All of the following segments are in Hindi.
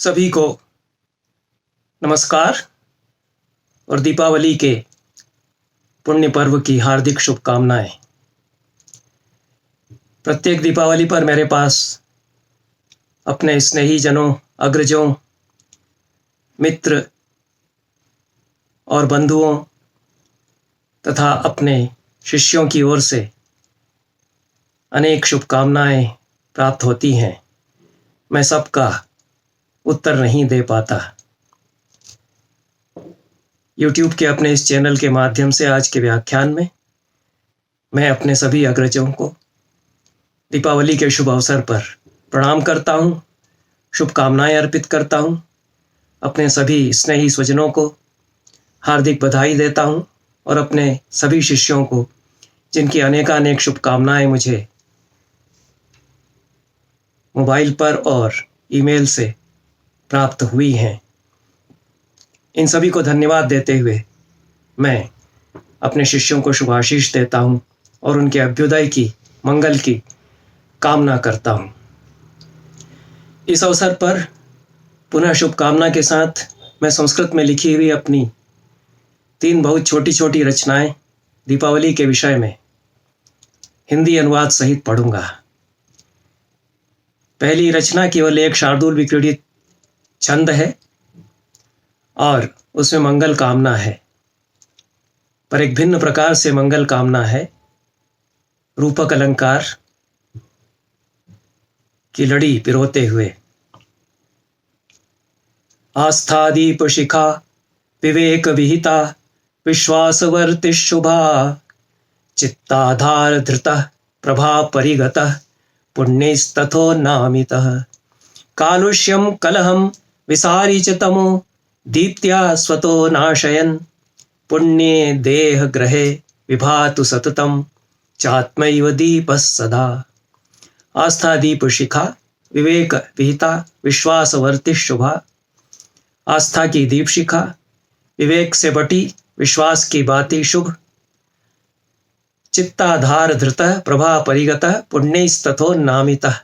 सभी को नमस्कार और दीपावली के पुण्य पर्व की हार्दिक शुभकामनाएं। प्रत्येक दीपावली पर मेरे पास अपने स्नेहीजनों, अग्रजों, मित्र और बंधुओं तथा अपने शिष्यों की ओर से अनेक शुभकामनाएं प्राप्त होती हैं। मैं सबका उत्तर नहीं दे पाता। YouTube के अपने इस चैनल के माध्यम से आज के व्याख्यान में मैं अपने सभी अग्रजों को दीपावली के शुभ अवसर पर प्रणाम करता हूं, शुभकामनाएं अर्पित करता हूं। अपने सभी स्नेही स्वजनों को हार्दिक बधाई देता हूं और अपने सभी शिष्यों को, जिनकी अनेकानेक शुभकामनाएं मुझे मोबाइल पर और ईमेल से प्राप्त हुई हैं, इन सभी को धन्यवाद देते हुए मैं अपने शिष्यों को शुभाशीष देता हूं और उनके अभ्युदय की, मंगल की कामना करता हूं। इस अवसर पर पुनः शुभकामना के साथ मैं संस्कृत में लिखी हुई अपनी 3 बहुत छोटी छोटी रचनाएं दीपावली के विषय में हिंदी अनुवाद सहित पढ़ूंगा। पहली रचना केवल एक शार्दूल विक्रीडित छंद है और उसमें मंगल कामना है, पर एक भिन्न प्रकार से मंगल कामना है। रूपक अलंकार की लड़ी पिरोते हुए। आस्था दीप शिखा विवेक विहिता विश्वासवर्ति शुभा चित्ताधार धृतः प्रभा परिगतः पुण्यस्तथो नामितः कालुष्यं कलहं विसारी च तमो दीप्त्या स्वतो नाशयन् पुण्ये देह ग्रहे विभातु सततं चात्मैव दीपः सदा। आस्था दीप शिखा विवेक विहिता विश्वासवर्ति शुभा। आस्था की दीप शिखा, विवेक से बटी, विश्वास की बाती शुभ। चित्ताधार धृतः प्रभा परिगतः पुण्यस्तथो नामितः।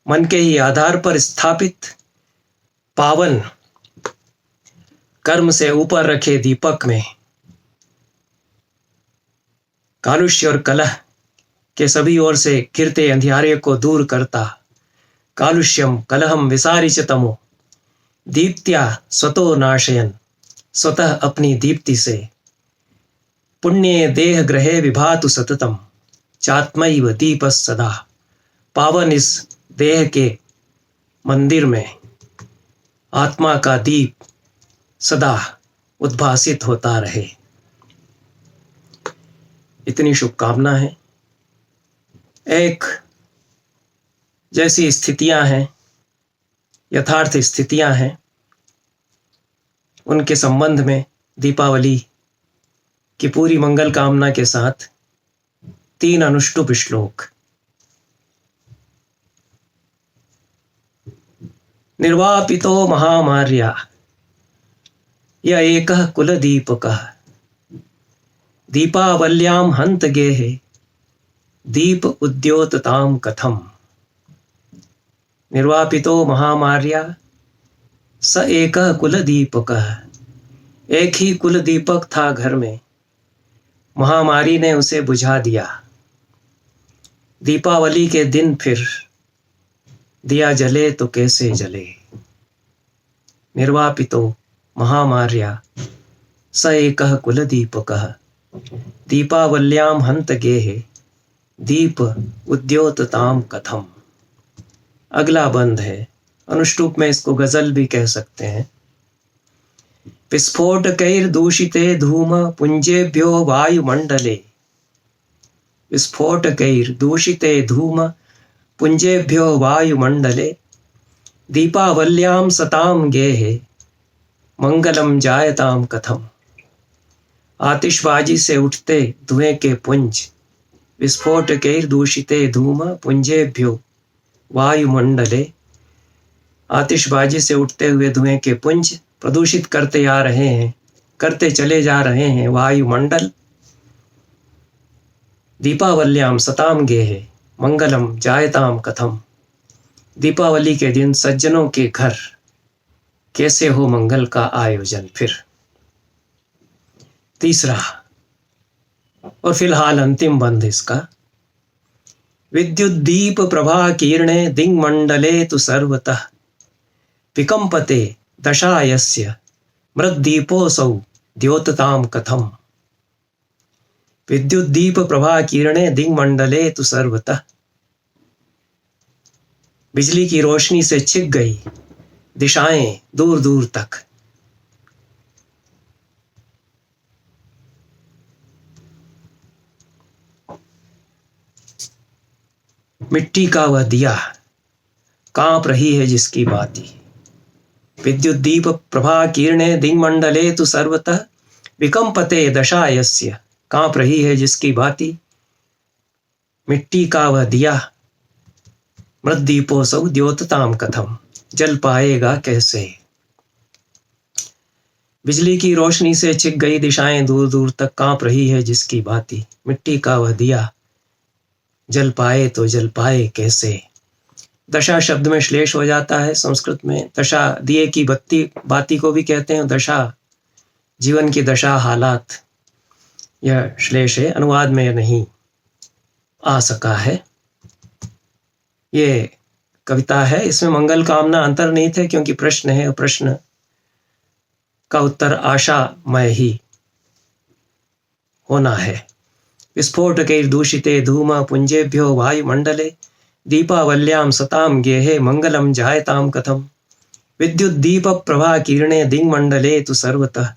मन के ही आधार पर स्थापित पावन कर्म से ऊपर रखे दीपक में कालुष्य और कलह के सभी ओर से घिरते अंधियारे को दूर करता। कालुष्यम कलहम विसारिच तमो दीप्त्या स्वतो नाशयन, स्वतः अपनी दीप्ति से। पुण्य देह ग्रहे विभातु सततम चात्मैव दीपः सदा। पावन इस देह के मंदिर में आत्मा का दीप सदा उद्भासित होता रहे। इतनी शुभकामना है। एक जैसी स्थितियां हैं, यथार्थ स्थितियां हैं, उनके संबंध में दीपावली की पूरी मंगल कामना के साथ 3 अनुष्टुप श्लोक। निर्वापितो महामार्या य एकः कुलदीपकः दीपावल्यां हन्त गेहे दीप उद्योततां कथम्। निर्वापितो महामार्या स एकः कुलदीपकः। एक ही कुलदीपक था घर में, महामारी ने उसे बुझा दिया। दीपावली के दिन फिर दिया जले तो कैसे जले। निर्वापितो महामार्या स एकः कुलदीपकः दीपावल्यां हन्त गेहे दीप उद्योततां कथम्। अगला बंद है, अनुष्टुप में इसको गजल भी कह सकते हैं। विस्फोटकैर्दूषिते धूम पुंजेभ्यो वायुमंडले विस्फोटकैर्दूषिते धूम पुंजेभ्यो वायुमंडले दीपावल्यां सतां गेहे मंगलम जायतां कथम्। आतिशबाजी से उठते धुएं के पुंज, विस्फोटकैर्दूषिते धूम पुंजेभ्यो वायुमंडले। आतिशबाजी से उठते हुए धुएं के पुंज प्रदूषित करते चले जा रहे हैं वायुमंडल। दीपावल्यां सतां गेहे मंगलम जायतां कथम्। दीपावली के दिन सज्जनों के घर कैसे हो मंगल का आयोजन फिर। तीसरा और फिलहाल अंतिम बंध इसका। विद्युत दीप प्रभा कीर्णे दिङ्मण्डले तु सर्वतः विकम्पते दशायस्य मृद्दीपोऽसौ द्योततां कथम्। विद्युत दीप प्रभा कीर्णे दिङ्मण्डले तु सर्वतः, बिजली की रोशनी से छिप गई दिशाएं दूर दूर तक। मिट्टी का वह दिया कांप रही है जिसकी बाती। विद्युत दीप प्रभा कीर्णे दिङ्मण्डले तु सर्वतः विकम्पते दशायस्य, कांप रही है जिसकी बाती। मिट्टी का वह दिया मृद्दीपोऽसौ द्योततां कथम्, जल पाएगा कैसे। बिजली की रोशनी से छिप गई दिशाएं दूर दूर तक, कांप रही है जिसकी बाती। मिट्टी का वह दिया जल पाए तो जल पाए कैसे। दशा शब्द में श्लेष हो जाता है संस्कृत में। दशा दिए की बत्ती बाती को भी कहते हैं। दशा जीवन की दशा हालात, यह श्लेष है, अनुवाद में नहीं आ सका है। ये कविता है, इसमें मंगल कामना अंतर्निहित है क्योंकि प्रश्न है, प्रश्न का उत्तर आशामय ही होना है। विस्फोटकैर्दूषिते धूम पुंजेभ्यो वायुमंडले दीपावल्यां सतां गेहे मंगलम जायतां कथम्। विद्युत दीप प्रभा कीर्णे दिङ्मण्डले तु सर्वतः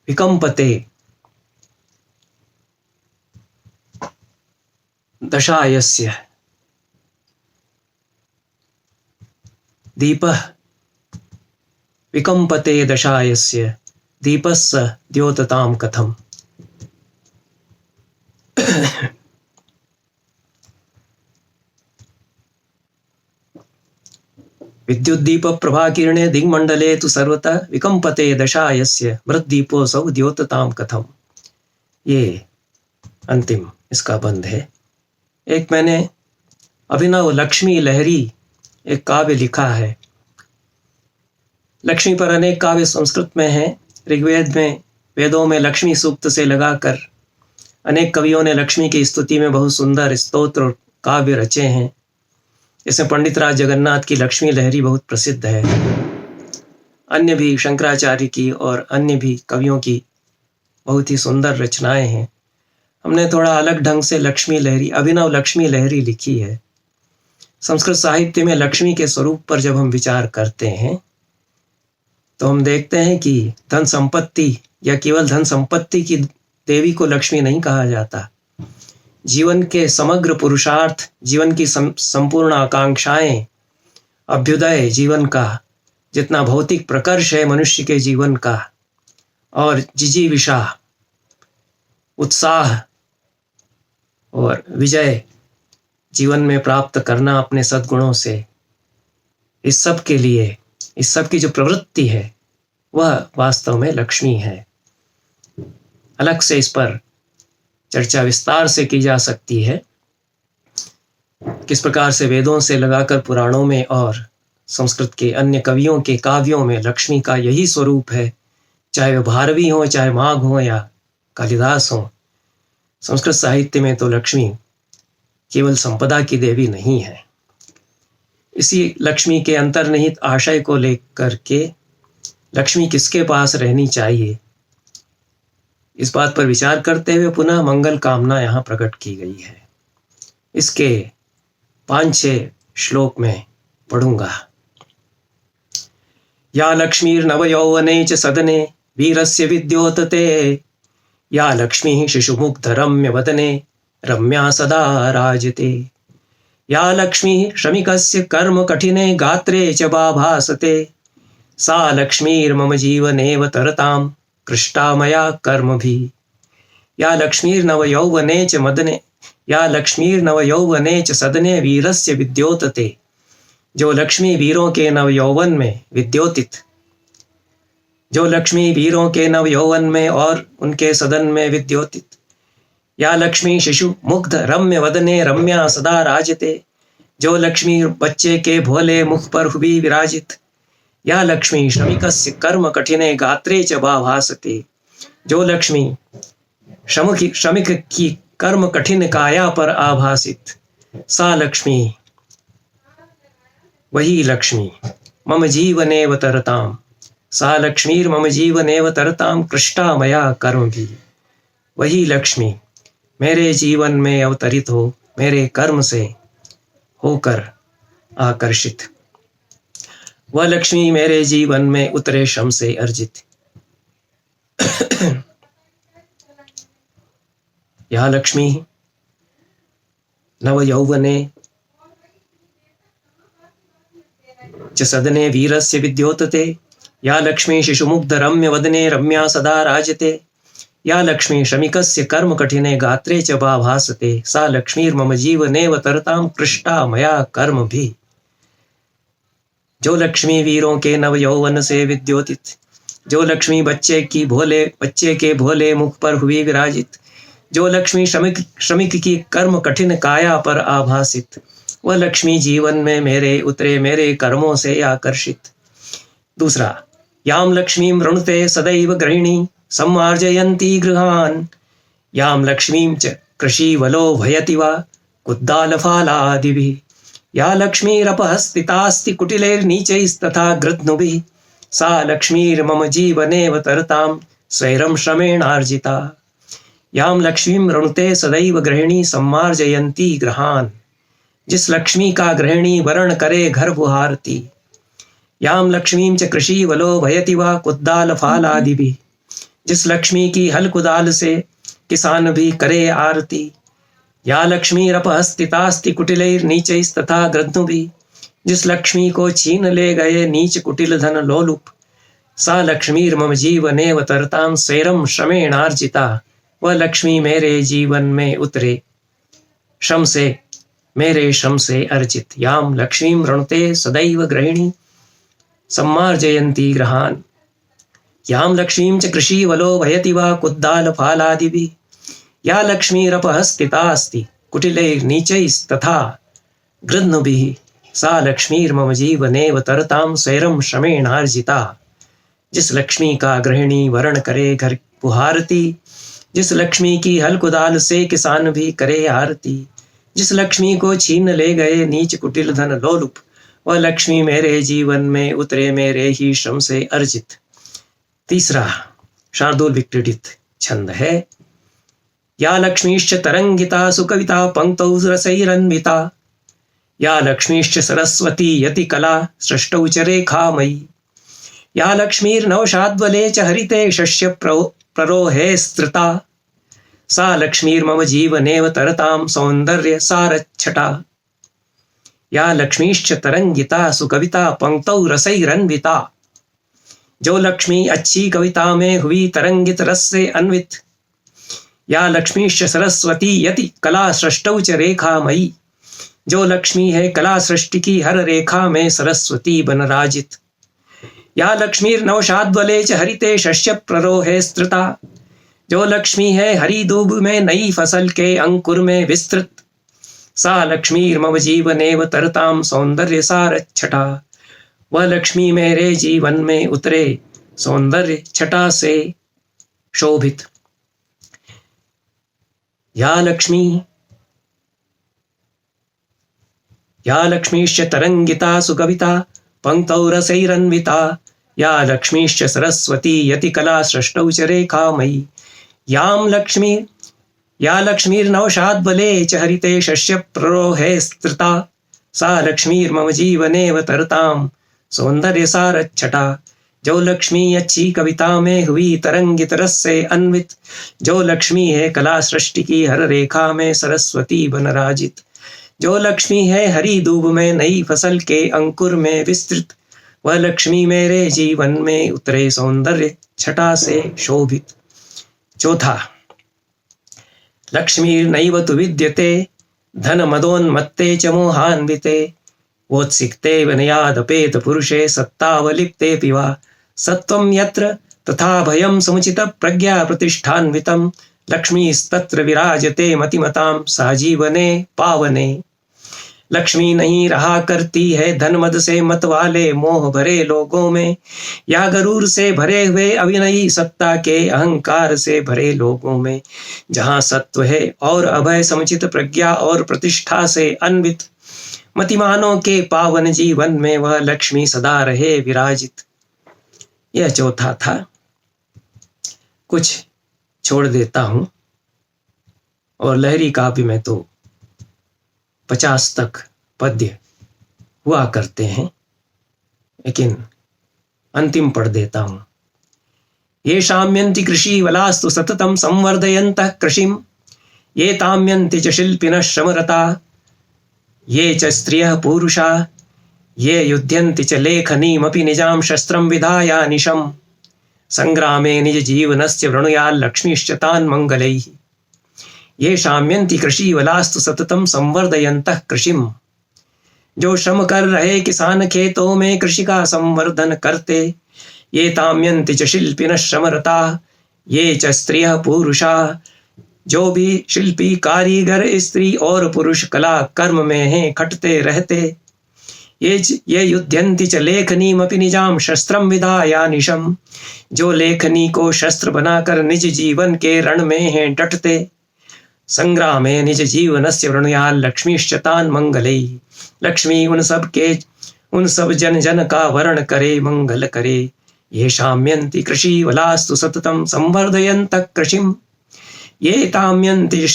विकम्पते दशायस्य दीपः विकम्पते दशायस्य दीपस्य द्योततां कथम्। विद्युत दीप प्रभा कीर्णे दिङ्मण्डले तु सर्वतः विकम्पते दशायस्य मृद्दीपोऽसौ द्योततां कथम्। ये अंतिम इसका बंध है। एक मैंने अभिनव लक्ष्मी लहरी एक काव्य लिखा है। लक्ष्मी पर अनेक काव्य संस्कृत में हैं। ऋग्वेद में, वेदों में लक्ष्मी सूक्त से लगाकर अनेक कवियों ने लक्ष्मी की स्तुति में बहुत सुंदर स्तोत्र और काव्य रचे हैं। इसमें पंडित राज जगन्नाथ की लक्ष्मी लहरी बहुत प्रसिद्ध है। अन्य भी शंकराचार्य की और अन्य भी कवियों की बहुत ही सुंदर रचनाएं हैं। हमने थोड़ा अलग ढंग से लक्ष्मी लहरी, अभिनव लक्ष्मी लहरी लिखी है। संस्कृत साहित्य में लक्ष्मी के स्वरूप पर जब हम विचार करते हैं तो हम देखते हैं कि धन संपत्ति या केवल धन संपत्ति की देवी को लक्ष्मी नहीं कहा जाता। जीवन के समग्र पुरुषार्थ, जीवन की संपूर्ण आकांक्षाएं, अभ्युदय जीवन का, जितना भौतिक प्रकर्ष है मनुष्य के जीवन का, और जिजीविषा, उत्साह और विजय जीवन में प्राप्त करना अपने सद्गुणों से, इस सब के लिए, इस सब की जो प्रवृत्ति है वह वास्तव में लक्ष्मी है। अलग से इस पर चर्चा विस्तार से की जा सकती है, किस प्रकार से वेदों से लगाकर पुराणों में और संस्कृत के अन्य कवियों के काव्यों में लक्ष्मी का यही स्वरूप है। चाहे वह भारवी हो, चाहे माघ हो या कालिदास हो, संस्कृत साहित्य में तो लक्ष्मी केवल संपदा की देवी नहीं है। इसी लक्ष्मी के अंतर्निहित आशय को लेकर के लक्ष्मी किसके पास रहनी चाहिए, इस बात पर विचार करते हुए पुनः मंगल कामना यहाँ प्रकट की गई है। इसके 5-6 श्लोक में पढ़ूंगा। या लक्ष्मीर्नव यौवने च सदने वीरस्य विद्योतते, या लक्ष्मी शिशुमुग्धरम्य वदने रम्या सदा राजते, या लक्ष्मी श्रमिकस्य कर्म कठिने गात्रे च भाभासते, सा लक्ष्मीर्मम जीवनेव तरतां कृष्टा मया कर्मभिः। या लक्ष्मीर्नव यौवने च मदने, या लक्ष्मीर्नव यौवने च सदने वीरस्य विद्योतते, जो लक्ष्मी वीरों के नव यौवन में विद्योतित, जो लक्ष्मी वीरों के नव यौवन में और उनके सदन में विद्योतित। या लक्ष्मी शिशु मुग्ध रम्य वदने रम्या सदा राजते, जो लक्ष्मी बच्चे के भोले मुख पर हुई विराजित। या लक्ष्मी श्रमिकस्य कर्म कठिने गात्रे च भासते। जो लक्ष्मी श्रमिक की कर्म कठिन काया पर आभासित, सा लक्ष्मी, वही लक्ष्मी मम जीवनेव तरताम, सा लक्ष्मीर्मम जीवनेव तरताम कृष्टा मया कर्म भी। वही लक्ष्मी मेरे जीवन में अवतरित हो, मेरे कर्म से होकर आकर्षित। वह लक्ष्मी मेरे जीवन में उतरे श्रम से अर्जित। या लक्ष्मी नव यौवने च सदने वीरस्य विद्योतते। या लक्ष्मी शिशुमुग्ध रम्य वदने रम्या सदा राजते। या लक्ष्मी श्रमिकस्य कर्म कठिने गात्रे च भासते। सा लक्ष्मीर्मम जीवनेव तरताम कृष्टा मया कर्म भी। जो लक्ष्मी वीरों के नव यौवन से विद्योतित, जो लक्ष्मी बच्चे के भोले मुख पर हुई विराजित, जो लक्ष्मी श्रमिक की कर्म कठिन काया पर आभासित, वह लक्ष्मी जीवन में मेरे उतरे मेरे कर्मों से आकर्षित। दूसरा, याम लक्ष्मीं ऋणुते सदैव गृहिणी सम्मार्जयन्ती गृहान्। याम लक्ष्मीं च कृषिवलो भयति वा कुद्दालफालादिभिः। या लक्ष्मीरपहस्थितास्ति कुटिलैर्नीचैस्तथा गृध्नुभिः। सा लक्ष्मीर्मम जीवनेव तरतां स्वैरं श्रमेणार्जिता। याम लक्ष्मीं ऋणुते सदैव गृहिणी सम्मार्जयन्ती गृहान्। जिस लक्ष्मी का गृहिणी वरण करे घर बुहारती। याम लक्ष्मीं च कृषिवलो भयति वा कुद्दालफालादिभिः। जिस लक्ष्मी की हल कुदाल से किसान भी करे आरती। या लक्ष्मीरपहस्थितास्ति कुटिलैर्नीचैस्तथा गृध्नुभिः। जिस लक्ष्मी को छीन ले गए नीच कुटिल धन लोलुप। सा लक्ष्मीर्मम जीवनेव तरतां स्वैरं श्रमेणार्जिता। वह लक्ष्मी मेरे जीवन में उतरे श्रम से, मेरे श्रम से अर्जित। याम लक्ष्मीं ऋणुते सदैव गृहिणी सम्मार्जयन्ती गृहान्। याम लक्ष्मीं च कृषिवलो भयति वा कुद्दालफालादिभिः। या लक्ष्मीरपहस्थितास्ति कुटिलैर्नीचैस्तथा गृध्नुभिः। सा लक्ष्मीर्मम जीवनेव तरतां स्वैरं श्रमेणार्जिता। जिस लक्ष्मी का गृहिणी वरण करे घर बुहारती। जिस लक्ष्मी की हल कुदाल से किसान भी करे आरती। जिस लक्ष्मी को छीन ले गए नीच कुटिल धन लोलुप। वह लक्ष्मी मेरे जीवन में उतरे मेरे ही श्रम से अर्जित। तीसरा शार्दूल विक्रीडित छंद है। या लक्ष्मीश्च तरंगिता सुकविता पंक्तौ रसैरन्विता। या लक्ष्मीश्च सरस्वती यति कला सृष्टौ च रेखामयी। या लक्ष्मीर्नवशाद्वले च हरिते शस्य प्ररोहे स्त्रिता। सा लक्ष्मीर्मम जीवनेव तरतां सौंदर्य सारच्छटा। या लक्ष्मीश्च तरंगिता सुकविता पंक्तौ रसैरन्विता। जो लक्ष्मी अच्छी कविता में हुई तरंगित रस से अन्वित। या लक्ष्मीश्च सरस्वती यति कला सृष्टौ च रेखामयी। जो लक्ष्मी है कला सृष्टि की हर रेखा में सरस्वती बन राजित। या लक्ष्मीर्नवशाद्वले च हरिते शस्य प्ररोहे स्त्रिता। जो लक्ष्मी है हरी दूब में नई फसल के अंकुर में विस्तृत। सा लक्ष्मीर्मम जीवनेव तरतां सौंदर्य सारच्छटा। वह लक्ष्मी मेरे जीवन में उतरे सौंदर्य छटा से शोभित। या लक्ष्मीश्च तरंगिता सुकविता पंक्तौ रसैरन्विता। या लक्ष्मीश्च सरस्वती यति कला सृष्टौ च रेखामयी। या लक्ष्मीर्नवशाद्वले च हरिते शस्य प्ररोहे स्त्रिता। सा लक्ष्मीर्मम जीवनेव तरतां सौंदर्य सारच्छटा। जो लक्ष्मी अच्छी कविता में हुई तरंगित रस से अन्वित। जो लक्ष्मी है कला सृष्टि की हर रेखा में सरस्वती बन राजित। जो लक्ष्मी है हरी दूब में नई फसल के अंकुर में विस्तृत। वह लक्ष्मी मेरे जीवन में उतरे सौंदर्य छटा से शोभित। चौथा, लक्ष्मीर्नैव तु विद्यते धन मदोन्मत्ते च मोहान्विते। वोत्सिक्ते विनयादपेत पुरुषे सत्तावलिप्ते वा। सत्वं यत्र तथा भयं समुचित प्रज्ञा प्रतिष्ठान्वितं। लक्ष्मीस्तत्र विराजते मतिमतां साजीवने पावने। लक्ष्मी नहीं रहा करती है धन मद से मत वाले मोह भरे लोगों में, या गरूर से भरे हुए अविनयी सत्ता के अहंकार से भरे लोगों में। जहाँ सत्व है और अभय समुचित प्रज्ञा और प्रतिष्ठा से अन्वित मतिमानों के पावन जीवन में वह लक्ष्मी सदा रहे विराजित। यह चौथा था। कुछ छोड़ देता हूं, और लहरी काव्य में तो 50 तक पद्य हुआ करते हैं, लेकिन अंतिम पढ़ देता हूं। ये शाम्यन्ति कृषि वलास्तु सततम संवर्धयन्तः कृषिम, ये ताम्यन्ति च शिल्पिनः श्रमरता, ये च स्त्रियः पूरुषा, ये युध्यन्ति च लेखनीमपि निजां शस्त्रं विधायानिशम्, संग्रामे निज जीवनस्य वृणुयाल् लक्ष्मीश्च तान् मंगलैः। ये शाम्यन्ति कृषि वलास्तु सततम संवर्धयन्तः कृषिम, जो श्रम कर रहे किसान खेतों में कृषि का संवर्धन करते। ये ताम्यन्ति च शिल्पिनः श्रमरता, ये च स्त्रियः पुरुषा, जो भी शिल्पी कारीगर स्त्री और पुरुष कला कर्म में हैं खटते रहते। ये युध्यन्ति च लेखनीमपि निजाम शस्त्रम विधायानिशम, जो लेखनी को शस्त्र बनाकर निज जीवन के रण में हैं डटते। संग्रामे निज जीवनस्य वृणुयाल् लक्ष्मीश्च तान् मंगलैः, लक्ष्मी उन सब जन जन का वर्ण करे मंगल करे। ये शाम्यन्ति कृषि वलास्तु सततम संवर्धयन्तः कृषिम, ये ताम्यन्ति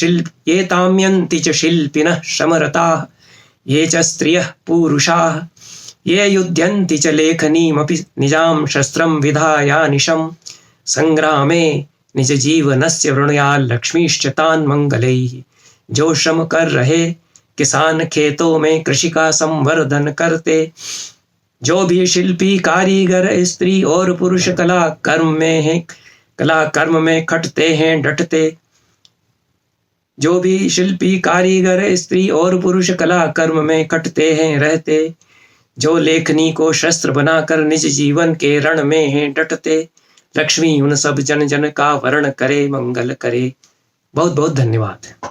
च शिल्पिनः श्रमरता, ये च स्त्रियः पुरुषाः, ये युध्यन्ति च लेखनीमपि निजां शस्त्रं विधायानिशम्, संग्रामे निज जीवनस्य वृणुयाल् लक्ष्मीश्च तान् मंगलैः। जो श्रम कर रहे किसान खेतों में कृषि का संवर्धन करते। जो भी शिल्पी कारीगर स्त्री और पुरुष कला कर्म में खटते हैं डटते। जो भी शिल्पी कारीगर स्त्री और पुरुष कला कर्म में खटते हैं रहते। जो लेखनी को शस्त्र बनाकर निज जीवन के रण में हैं डटते। लक्ष्मी उन सब जन जन का वर्ण करे मंगल करे। बहुत बहुत धन्यवाद।